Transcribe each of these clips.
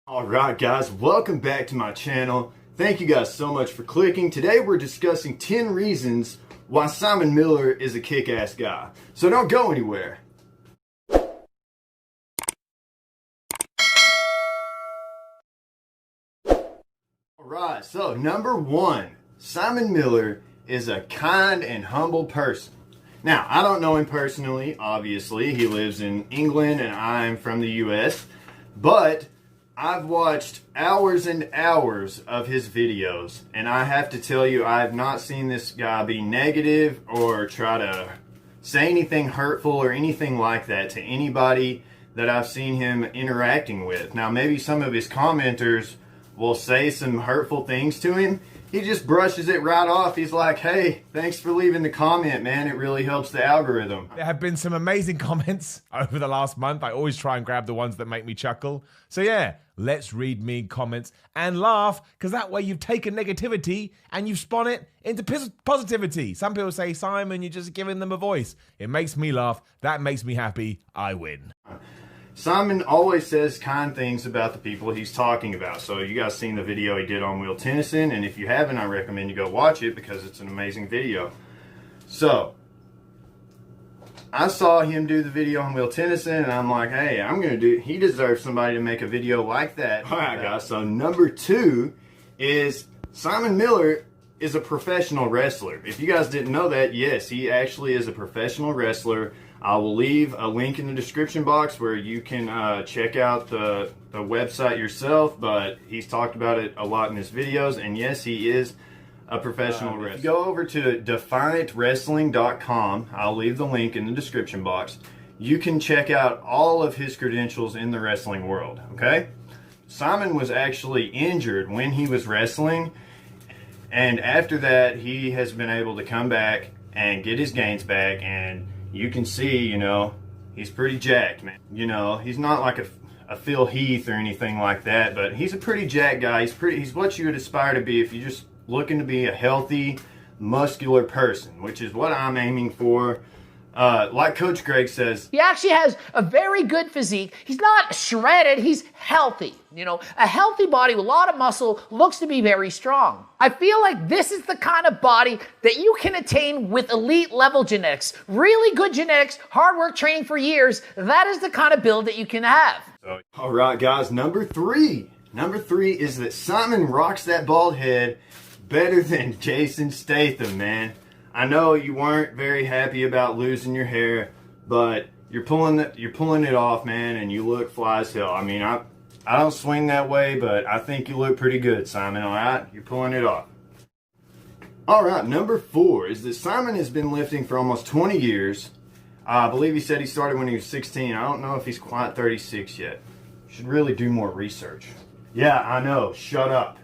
Alright guys, welcome back to my channel. Thank you guys so much for clicking. Today we're discussing 10 reasons why Simon Miller is a kick-ass guy. So don't go anywhere. Alright, so number 1, Simon Miller is a kind and humble person. Now, I don't know him personally, obviously. He lives in England and I'm from the US, but I've watched hours and hours of his videos, and I have to tell you, I have not seen this guy be negative or try to say anything hurtful or anything like that to anybody that I've seen him interacting with. Now, maybe some of his commenters will say some hurtful things to him. He just brushes it right off. He's like, hey, thanks for leaving the comment, man. It really helps the algorithm. There have been some amazing comments over the last month. I always try and grab the ones that make me chuckle. So yeah, let's read mean comments and laugh, because that way you've taken negativity and you've spun it into positivity. Some people say, Simon, you're just giving them a voice. It makes me laugh. That makes me happy. I win. Simon always says kind things about the people he's talking about. So you guys seen the video he did on Will Tennyson, and if you haven't, I recommend you go watch it because it's an amazing video. So I saw him do the video on Will Tennyson, and I'm like, hey, he deserves somebody to make a video like that. Alright guys, so number 2 is Simon Miller is a professional wrestler. If you guys didn't know that, yes, he actually is a professional wrestler. I will leave a link in the description box where you can check out the website yourself, but he's talked about it a lot in his videos, and yes, he is a professional wrestler. If you go over to defiantwrestling.com, I'll leave the link in the description box. You can check out all of his credentials in the wrestling world, okay? Simon was actually injured when he was wrestling, and after that, he has been able to come back and get his gains back, and you can see, you know, he's pretty jacked, man. You know, he's not like a Phil Heath or anything like that, but he's a pretty jacked guy. He's what you would aspire to be if you're just looking to be a healthy, muscular person, which is what I'm aiming for. Like Coach Greg says, he actually has a very good physique. He's not shredded, he's healthy. You know, a healthy body with a lot of muscle looks to be very strong. I feel like this is the kind of body that you can attain with elite level genetics. Really good genetics, hard work, training for years. That is the kind of build that you can have. All right, guys, number 3. Number 3 is that Simon rocks that bald head better than Jason Statham, man. I know you weren't very happy about losing your hair, but you're pulling it off, man, and you look fly as hell. I mean, I don't swing that way, but I think you look pretty good, Simon, all right? You're pulling it off. All right, number 4 is that Simon has been lifting for almost 20 years. I believe he said he started when he was 16. I don't know if he's quite 36 yet. Should really do more research. Yeah, I know. Shut up.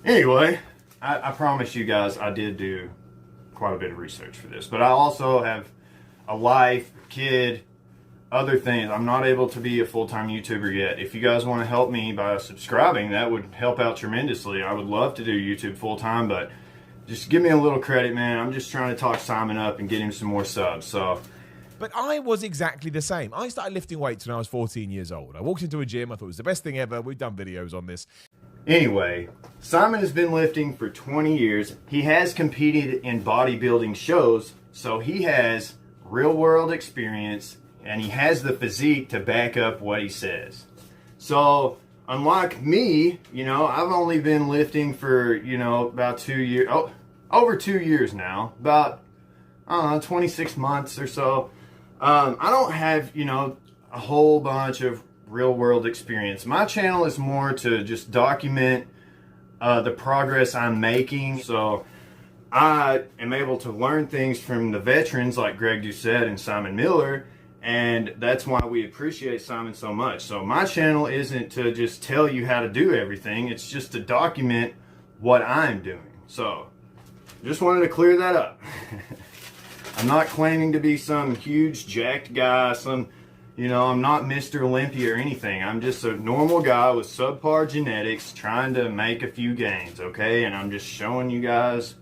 Anyway, I promise you guys I did do quite a bit of research for this, but I also have a life, kid, other things. I'm not able to be a full-time YouTuber yet. If you guys want to help me by subscribing, that would help out tremendously. I would love to do YouTube full-time, but just give me a little credit, man. I'm just trying to talk Simon up and get him some more subs. But I was exactly the same. I started lifting weights when I was 14 years old. I walked into a gym. I thought it was the best thing ever. We've done videos on this. Anyway, Simon has been lifting for 20 years. He has competed in bodybuilding shows, so he has real-world experience, and he has the physique to back up what he says. So, unlike me, you know, I've only been lifting for, you know, about 2 years, over 2 years now, about, I don't know, 26 months or so. I don't have, you know, a whole bunch of real-world experience. My channel is more to just document the progress I'm making, so I am able to learn things from the veterans like Greg Doucette and Simon Miller, and that's why we appreciate Simon so much. So my channel isn't to just tell you how to do everything, it's just to document what I'm doing. So just wanted to clear that up. I'm not claiming to be some huge jacked guy, you know, I'm not Mr. Olympia or anything. I'm just a normal guy with subpar genetics trying to make a few gains, okay? And I'm just showing you guys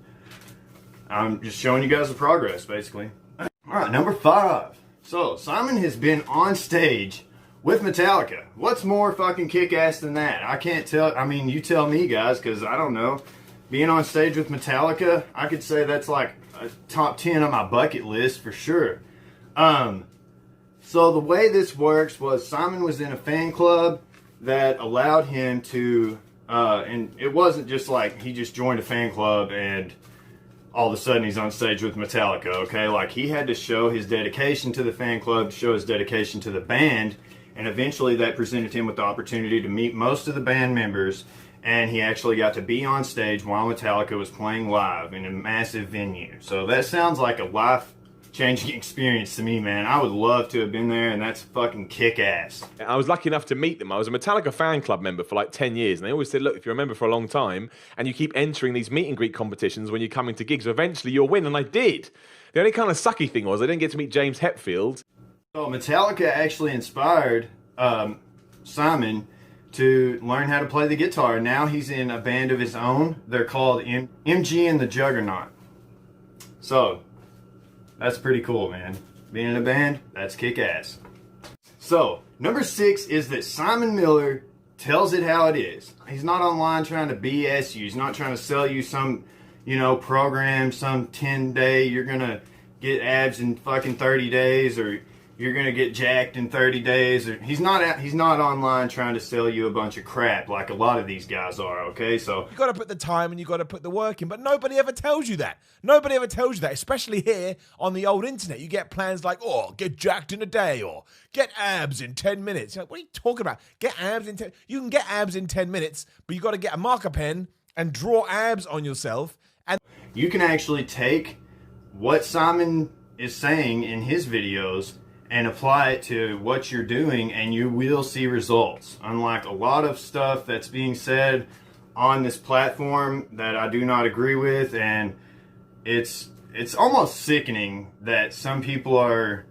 the progress, basically. All right, number 5. So, Simon has been on stage with Metallica. What's more fucking kick-ass than that? I can't tell. I mean, you tell me, guys, because I don't know. Being on stage with Metallica, I could say that's like a top 10 on my bucket list for sure. So the way this works was Simon was in a fan club that allowed him to, and it wasn't just like he just joined a fan club and all of a sudden he's on stage with Metallica, okay? Like, he had to show his dedication to the fan club, show his dedication to the band, and eventually that presented him with the opportunity to meet most of the band members, and he actually got to be on stage while Metallica was playing live in a massive venue. So that sounds like a life-changing experience to me, man. I would love to have been there, and that's fucking kick-ass. I was lucky enough to meet them. I was a Metallica fan club member for like 10 years, and they always said, look, if you're a member for a long time and you keep entering these meet and greet competitions when you're coming to gigs, eventually you'll win, and I did. The only kind of sucky thing was I didn't get to meet James Hetfield. So Metallica actually inspired Simon to learn how to play the guitar. Now he's in a band of his own. They're called MG and the Juggernaut. So that's pretty cool, man. Being in a band, that's kick-ass. So, number 6 is that Simon Miller tells it how it is. He's not online trying to BS you. He's not trying to sell you some, program, some 10-day, you're going to get abs in fucking 30 days, or you're going to get jacked in 30 days. Or he's not online trying to sell you a bunch of crap like a lot of these guys are, okay? So You got to put the time and you got to put the work in, but nobody ever tells you that. Nobody ever tells you that, especially here on the old internet. You get plans like, get jacked in a day, or get abs in 10 minutes. You're like, what are you talking about? Get abs in 10... You can get abs in 10 minutes, but you got to get a marker pen and draw abs on yourself. And you can actually take what Simon is saying in his videos and apply it to what you're doing, and you will see results. Unlike a lot of stuff that's being said on this platform that I do not agree with, and it's almost sickening that some people are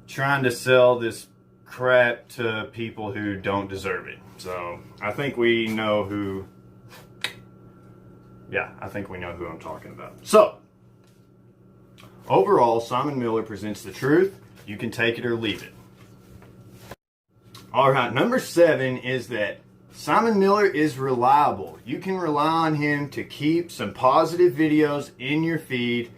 trying to sell this crap to people who don't deserve it. So I think we know who I'm talking about. So overall, Simon Miller presents the truth. You can take it or leave it. All right, number 7 is that Simon Miller is reliable. You can rely on him to keep some positive videos in your feed.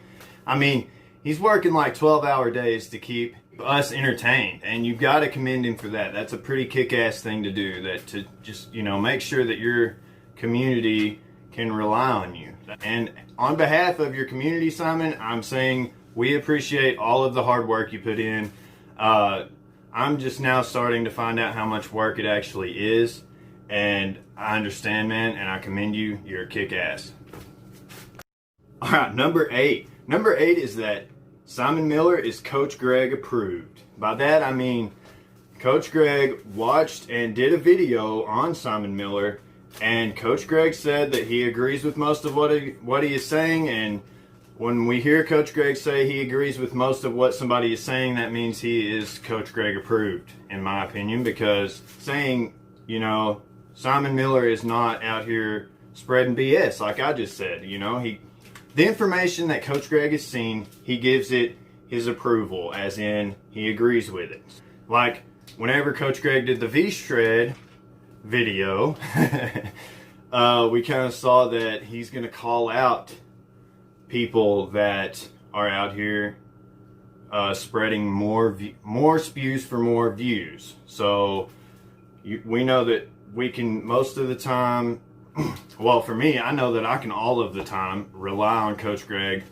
I mean, he's working like 12-hour days to keep us entertained, and you've got to commend him for that. That's a pretty kick-ass thing to do, that to just, make sure that your community can rely on you. And on behalf of your community, Simon, I'm saying we appreciate all of the hard work you put in. I'm just now starting to find out how much work it actually is, and I understand, man, and I commend you. You're a kick-ass. All right, number 8. Number 8 is that Simon Miller is Coach Greg approved. By that, I mean Coach Greg watched and did a video on Simon Miller, and Coach Greg said that he agrees with most of what he is saying. And when we hear Coach Greg say he agrees with most of what somebody is saying, that means he is Coach Greg approved, in my opinion, because saying, Simon Miller is not out here spreading BS like I just said. The information that Coach Greg has seen, he gives it his approval, as in he agrees with it. Like whenever Coach Greg did the V-Shred video, we kind of saw that he's going to call out people that are out here spreading more spews for more views. So we know that we can most of the time, well, for me, I know that I can all of the time rely on Coach Greg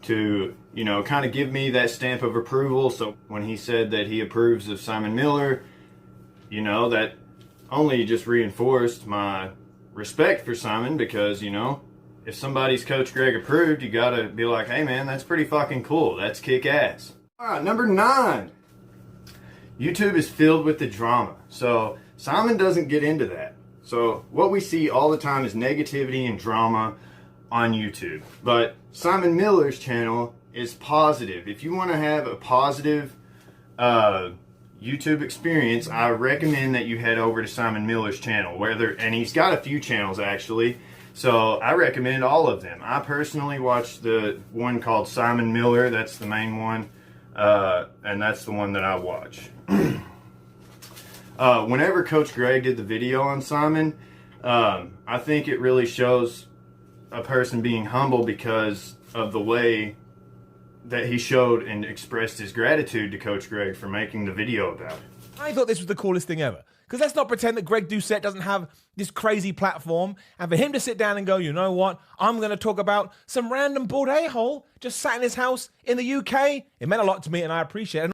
to, kind of give me that stamp of approval. So when he said that he approves of Simon Miller, that only just reinforced my respect for Simon, because, if somebody's Coach Greg approved, you gotta be like, hey man, that's pretty fucking cool. That's kick ass. All right, number 9. YouTube is filled with the drama. So Simon doesn't get into that. So what we see all the time is negativity and drama on YouTube. But Simon Miller's channel is positive. If you want to have a positive YouTube experience, I recommend that you head over to Simon Miller's channel. And he's got a few channels actually. So I recommend all of them. I personally watch the one called Simon Miller. That's the main one. And that's the one that I watch. Whenever Coach Greg did the video on Simon, I think it really shows a person being humble because of the way that he showed and expressed his gratitude to Coach Greg for making the video about it. I thought this was the coolest thing ever. Because let's not pretend that Greg Doucette doesn't have this crazy platform, and for him to sit down and go, you know what, I'm going to talk about some random bald a-hole just sat in his house in the UK, it meant a lot to me and I appreciate it.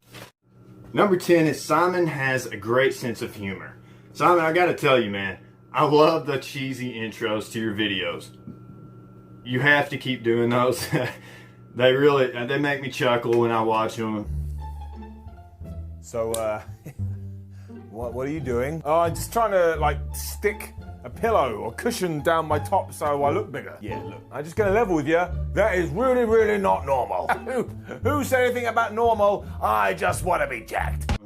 Number 10 is Simon has a great sense of humor. Simon, I gotta tell you, man, I love the cheesy intros to your videos. You have to keep doing those. They make me chuckle when I watch them. So, what are you doing? Oh, I'm just trying to, like, stick a pillow or cushion down my top so I look bigger. Yeah, look, I'm just gonna level with you. That is really, really not normal. Who said anything about normal? I just want to be jacked.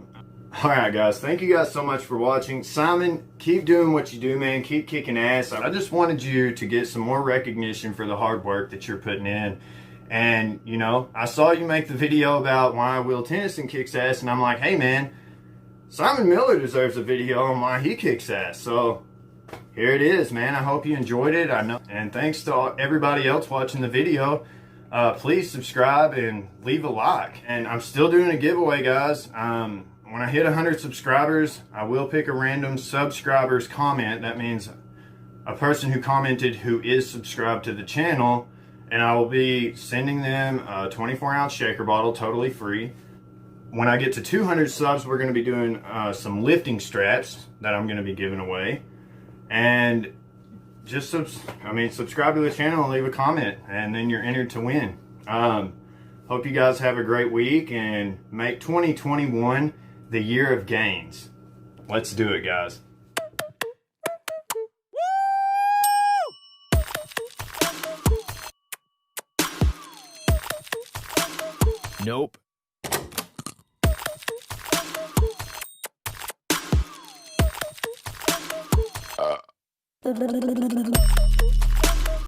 Alright guys, thank you guys so much for watching. Simon, keep doing what you do, man. Keep kicking ass. I just wanted you to get some more recognition for the hard work that you're putting in. And, you know, I saw you make the video about why Will Tennyson kicks ass, and I'm like, hey man, Simon Miller deserves a video on why he kicks ass. So, here it is, man. I hope you enjoyed it. I know. And thanks to everybody else watching the video. Please subscribe and leave a like. And I'm still doing a giveaway, guys. When I hit 100 subscribers, I will pick a random subscriber's comment. That means a person who commented who is subscribed to the channel. And I will be sending them a 24-ounce shaker bottle, totally free. When I get to 200 subs, we're going to be doing some lifting straps that I'm going to be giving away. And just subscribe to the channel and leave a comment, and then you're entered to win. Hope you guys have a great week and make 2021 the year of gains. Let's do it, guys. Nope.